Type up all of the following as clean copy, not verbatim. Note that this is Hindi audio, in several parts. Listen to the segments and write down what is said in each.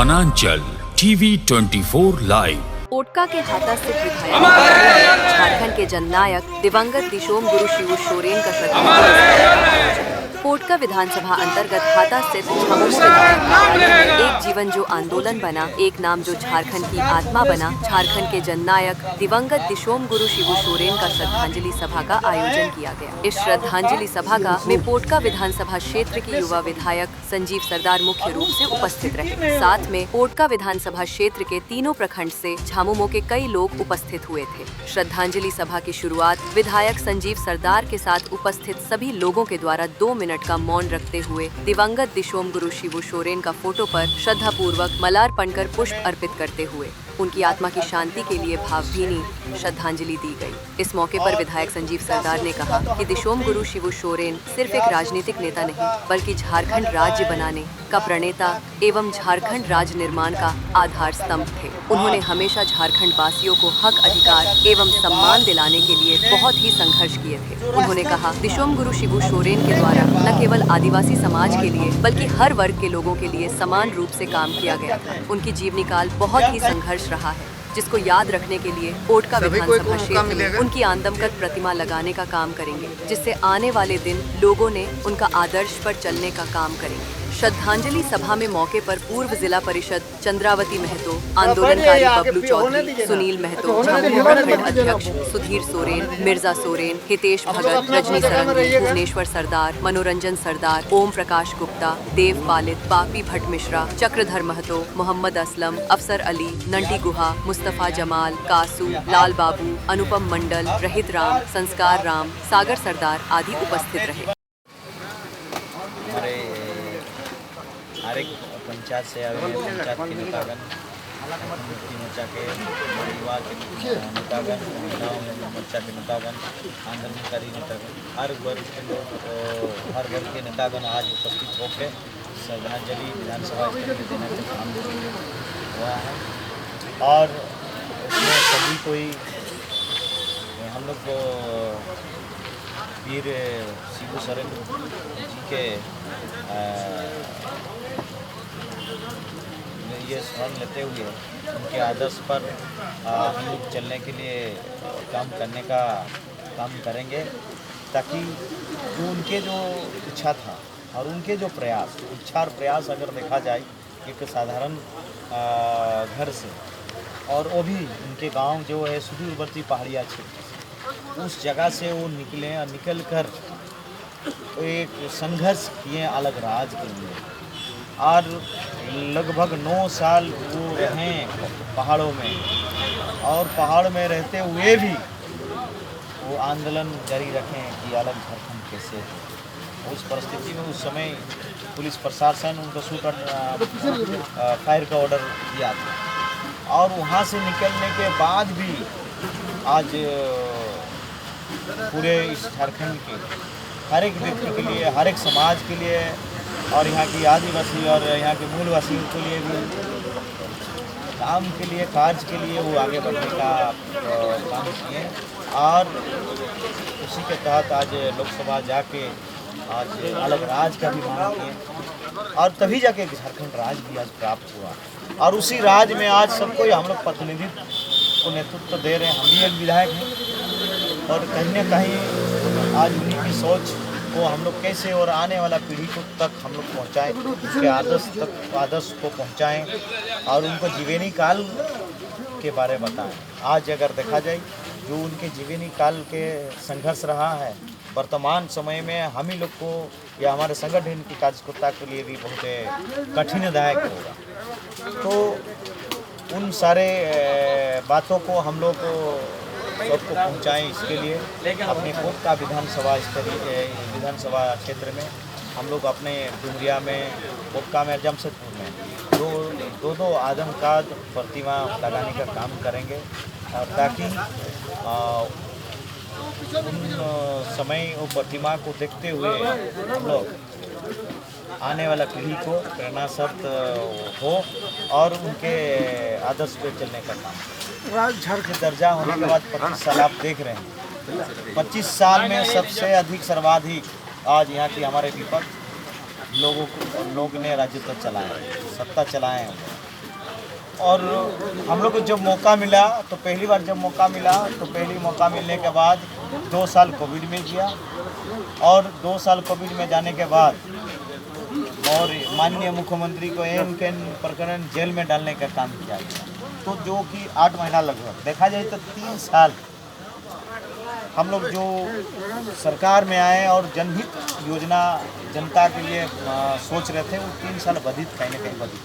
वनांचल टीवी 24 लाइव। पोटका के हाथा से विधायक झारखंड के जननायक दिवंगत दिशोम गुरु शिबू सोरेन का श्रद्धांजलि। पोटका विधानसभा अंतर्गत हाथा स्थित झामुमो विधायक कार्यालय में एक जीवन जो आंदोलन बना, एक नाम जो झारखंड की आत्मा बना, झारखंड के जननायक दिवंगत दिशोम गुरु शिबू सोरेन का श्रद्धांजलि सभा का आयोजन किया गया। इस श्रद्धांजलि सभा का में पोटका विधानसभा क्षेत्र के युवा विधायक संजीव सरदार मुख्य रूप से उपस्थित रहे। साथ में पोटका विधानसभा क्षेत्र के तीनों प्रखंड से झामुमो के कई लोग उपस्थित हुए थे। श्रद्धांजलि सभा की शुरुआत विधायक संजीव सरदार के साथ उपस्थित सभी लोगों के द्वारा 2 मिनट का मौन रखते हुए दिवंगत दिशोम गुरु शिबू सोरेन का फोटो पर श्रद्धा पूर्वक माल्यार्पण कर पुष्प अर्पित करते हुए उनकी आत्मा की शांति के लिए भावभीनी श्रद्धांजलि दी गई। इस मौके पर विधायक संजीव सरदार ने कहा कि दिशोम गुरु शिबू सोरेन सिर्फ एक राजनीतिक नेता नहीं, बल्कि झारखंड राज्य बनाने का प्रणेता एवं झारखंड राज्य निर्माण का आधार स्तंभ थे। उन्होंने हमेशा झारखंड वासियों को हक, अधिकार एवं सम्मान दिलाने के लिए बहुत ही संघर्ष किए थे। उन्होंने कहा, दिशोम गुरु शिबू सोरेन के द्वारा न केवल आदिवासी समाज के लिए बल्कि हर वर्ग के लोगों के लिए समान रूप से काम किया गया था। उनकी जीवनी काल बहुत ही संघर्ष रहा है, जिसको याद रखने के लिए पोटका विधानसभा क्षेत्र में उनकी आदमकद प्रतिमा लगाने का काम करेंगे, जिससे आने वाले दिन लोगों ने उनका आदर्श पर चलने का काम करेंगे। श्रद्धांजलि सभा में मौके पर पूर्व जिला परिषद चंद्रावती महतो, आंदोलनकारी बबलू चौधरी, सुनील महतो, झामुमो प्रखंड अध्यक्ष सुधीर सोरेन, मिर्जा सोरेन, हितेश भगत, रजनी सरंगी, भुवनेश्वर सरदार, मनोरंजन सरदार, ओम प्रकाश गुप्ता, देव पालित, पापी भट्ट मिश्रा, चक्रधर महतो, मोहम्मद असलम, अफसर अली, नंटी गुहा, मुस्तफा जमाल, कासू, लाल बाबू, अनुपम मंडल, रहित राम, संस्कार राम, सागर सरदार आदि उपस्थित रहे। हर एक पंचायत से आए पंचायत के नेतागण, मुक्ति मोर्चा के परिवार के नेतागण, महिलाओं मोर्चा के नेतागण, आंदोलनकारी नेतागण, हर वर्ग के लोग, हर वर्ग के नेतागण आज उपस्थित होकर श्रद्धांजलि विधानसभा स्थल में देने का काम हुआ है। और उसमें सभी कोई हम लोग वीर शिबू सोरेन जी के ये स्मरण लेते हुए उनके आदर्श पर हम लोग चलने के लिए काम करने का काम करेंगे, ताकि जो उनके जो इच्छा था और उनके जो प्रयास, इच्छा और प्रयास अगर देखा जाए एक साधारण घर से, और वो भी उनके गांव जो है सुदूरवर्ती पहाड़िया क्षेत्र, उस जगह से वो निकले और निकल कर एक संघर्ष किए अलग राज के लिए, और लगभग 9 साल वो रहें पहाड़ों में, और पहाड़ में रहते हुए भी वो आंदोलन जारी रखें कि अलग झारखंड कैसे। उस परिस्थिति में उस समय पुलिस प्रशासन उनको शूट फायर का ऑर्डर दिया था, और वहाँ से निकलने के बाद भी आज पूरे इस झारखंड के हर एक व्यक्ति के लिए, हर एक समाज के लिए, और यहाँ की आदिवासी और यहाँ के मूलवासियों के लिए भी काम के लिए, कार्य के लिए वो आगे बढ़ने का काम किए, और उसी के तहत आज लोकसभा जाके आज अलग राज का भी मांग किए, और तभी जाके झारखंड राज्य भी आज प्राप्त हुआ। और उसी राज्य में आज सबको हम लोग प्रतिनिधित्व को नेतृत्व दे रहे हैं। हम भी एक विधायक हैं, और कहीं न कहीं आज उन्हीं की सोच को हम लोग कैसे और आने वाला पीढ़ी को तक हम लोग पहुँचाएँ, उसके आदर्श को पहुँचाएँ, और उनको जीवनी काल के बारे में बताएँ। आज अगर देखा जाए जो उनके जीवनी काल के संघर्ष रहा है, वर्तमान समय में हम ही लोग को या हमारे संगठन की कार्यकर्ता के लिए भी बहुत कठिनदायक होगा। तो उन सारे बातों को हम लोग सबको पहुंचाएं, इसके लिए अपने पोटका विधानसभा क्षेत्र में हम लोग अपने डुमरिया में, पोटका में, जमशेदपुर में दो आदमकद प्रतिमा लगाने का काम करेंगे, ताकि उन समय वो प्रतिमा को देखते हुए हम लोग आने वाला पीढ़ी को प्रेरणा शब्द हो और उनके आदर्श पे चलने का काम। झारखंड दर्जा होने के बाद 25 साल आप देख रहे हैं, 25 साल में सबसे अधिक सर्वाधिक आज यहाँ की हमारे विपक्ष लोग ने राज्य तक चलाए, सत्ता चलाए हैं। और हम लोग को जब मौका मिला तो पहली बार जब मौका मिला तो पहली मौका मिलने के बाद 2 साल कोविड में किया और 2 साल कोविड में जाने के बाद और माननीय मुख्यमंत्री को एन कैन प्रकरण जेल में डालने का काम किया गया। तो जो कि 8 महीना लगभग देखा जाए तो 3 साल हम लोग जो सरकार में आए और जनहित योजना जनता के लिए सोच रहे थे वो 3 साल बाधित कहीं ना कहीं बाधित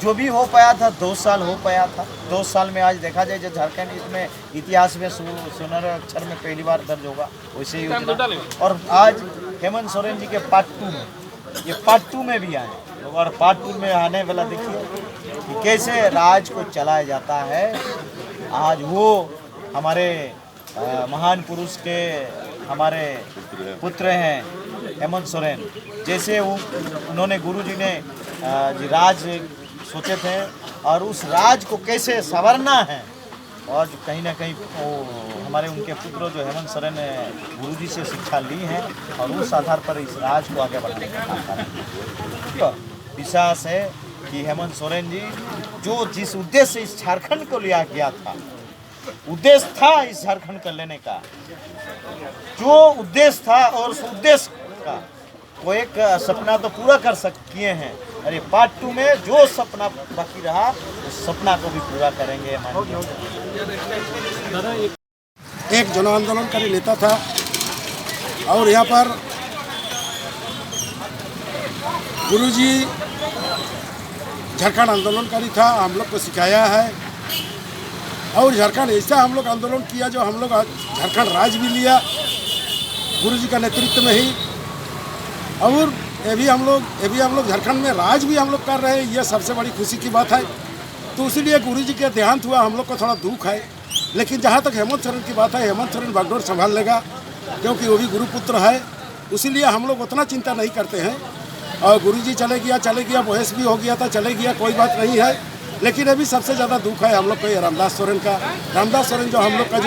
जो भी हो पाया था 2 साल हो पाया था। 2 साल में आज देखा जाए जो झारखंड इसमें इतिहास में सुनहरे अक्षर में पहली बार दर्ज होगा वैसे योजना। और आज हेमंत सोरेन जी के पार्ट 2 में ये पार्ट 2 में भी आए और पार्ट 2 में आने वाला देखिए कि कैसे राज को चलाया जाता है। आज वो हमारे महान पुरुष के हमारे पुत्र हैं हेमंत सोरेन, जैसे उन्होंने गुरुजी ने राज सोचे थे और उस राज को कैसे संवरना है और कहीं ना कहीं वो हमारे उनके पुत्र जो हेमंत सोरेन ने गुरुजी से शिक्षा ली है और उस आधार पर इस राज को आगे बढ़ाने का काम कर रहे हैं। विश्वास है कि हेमंत सोरेन जी जो जिस उद्देश्य से इस झारखंड को लिया गया था, उद्देश्य था इस झारखंड का लेने का जो उद्देश्य था और उस उद्देश्य का वो एक सपना तो पूरा कर किए हैं। अरे पार्ट 2 में जो सपना बाकी रहा उस सपना को भी पूरा करेंगे। एक जन आंदोलनकारी नेता था और यहाँ पर गुरुजी झारखंड आंदोलनकारी था, हम लोग को सिखाया है और झारखंड ऐसा हम लोग आंदोलन किया जो हम लोग झारखंड राज भी लिया गुरुजी का नेतृत्व में ही। और ये भी हम लोग झारखंड में राज भी हम लोग कर रहे हैं, यह सबसे बड़ी खुशी की बात है। तो इसीलिए गुरुजी के देहांत हुआ हम लोग को थोड़ा दुख है, लेकिन जहाँ तक हेमंत सोरेन की बात है हेमंत सोरेन बागडोर संभाल लेगा क्योंकि वो भी गुरुपुत्र है, इसीलिए हम लोग उतना चिंता नहीं करते हैं। और गुरुजी चले गया बहस भी हो गया था, चले गया कोई बात नहीं है। लेकिन अभी सबसे ज़्यादा दुख है हम लोग को ये रामदास सोरेन का। रामदास सोरेन जो हम लोग का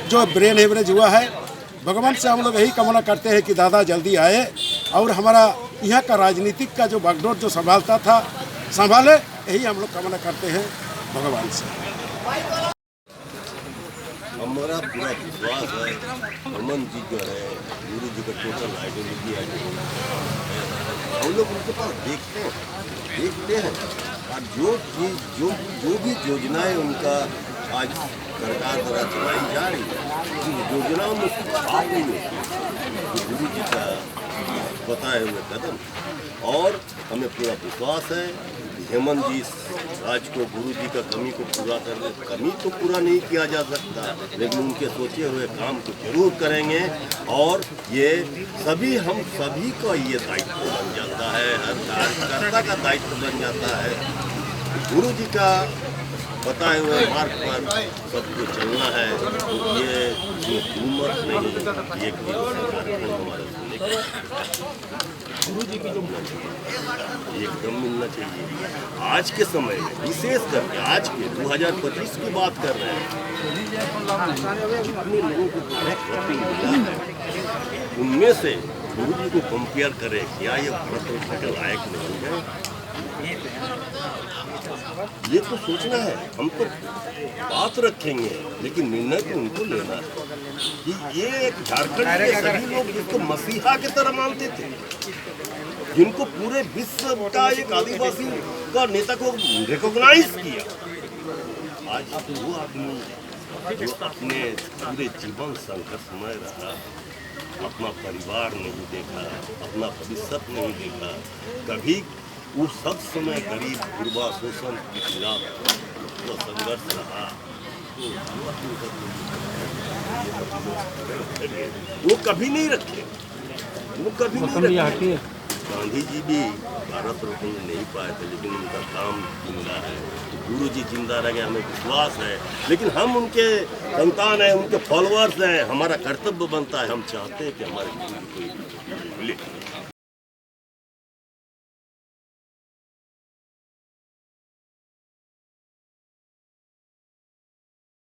जो ब्रेन हेमरेज हुआ है, भगवान से हम लोग यही कामना करते हैं कि दादा जल्दी आए और हमारा यहाँ का राजनीतिक का जो बागडोर जो संभाले, यही हम लोग कामना करते हैं भगवान से। हमारा पूरा विश्वास है हेमंत जी जो है गुरु जी का टोटल आइडियोलॉजी है, हम लोग उनके पास देखते हैं और जो भी योजनाएं उनका आज सरकार द्वारा चलाई जा रही है उन योजनाओं में छाप नहीं होती गुरु जी का बताए हुए कदम। और हमें पूरा विश्वास है कि हेमंत जी राज को गुरु जी का कमी को पूरा कर कमी तो पूरा नहीं किया जा सकता, लेकिन उनके सोचे हुए काम को जरूर करेंगे। और ये हम सभी का ये दायित्व बन जाता है, हर कार्यकर्ता का दायित्व बन जाता है गुरु जी का बताए हुए मार्ग पर सबको चलना है। तो ये उम्र नहीं, एक गुरु जी की जो एकदम मिलना चाहिए। आज के समय में विशेष करके आज के 2025 की बात कर रहे हैं, जितने लोगों को उनमें से गुरु जी को कंपेयर करें क्या ये भारत रत्न के लायक नहीं है, ये तो सोचना है। हम तो बात रखेंगे लेकिन निर्णय तो उनको लेना है कि ये एक झारखंड के सभी लोग जिसको मसीहा की तरह मानते थे, जिनको पूरे विश्व का एक आदिवासी का नेता को रिकॉग्नाइज किया, आज वो आदमी जो अपने पूरे जीवन संघर्षमय रहा, अपना परिवार नहीं देखा, अपना भविष्य नहीं देखा, कभी वो सब समय गरीब गुरबा शोषण के खिलाफ वो संघर्ष रहा, वो कभी नहीं रखे, वो कभी नहीं रखे। गांधी जी भी भारत रत्न नहीं पाए थे, लेकिन उनका काम जिंदा है, गुरु जी जिंदा रह गए, हमें विश्वास है। लेकिन हम उनके संतान हैं, उनके फॉलोअर्स हैं, हमारा कर्तव्य बनता है, हम चाहते हैं कि हमारे गुरु जी को मिले।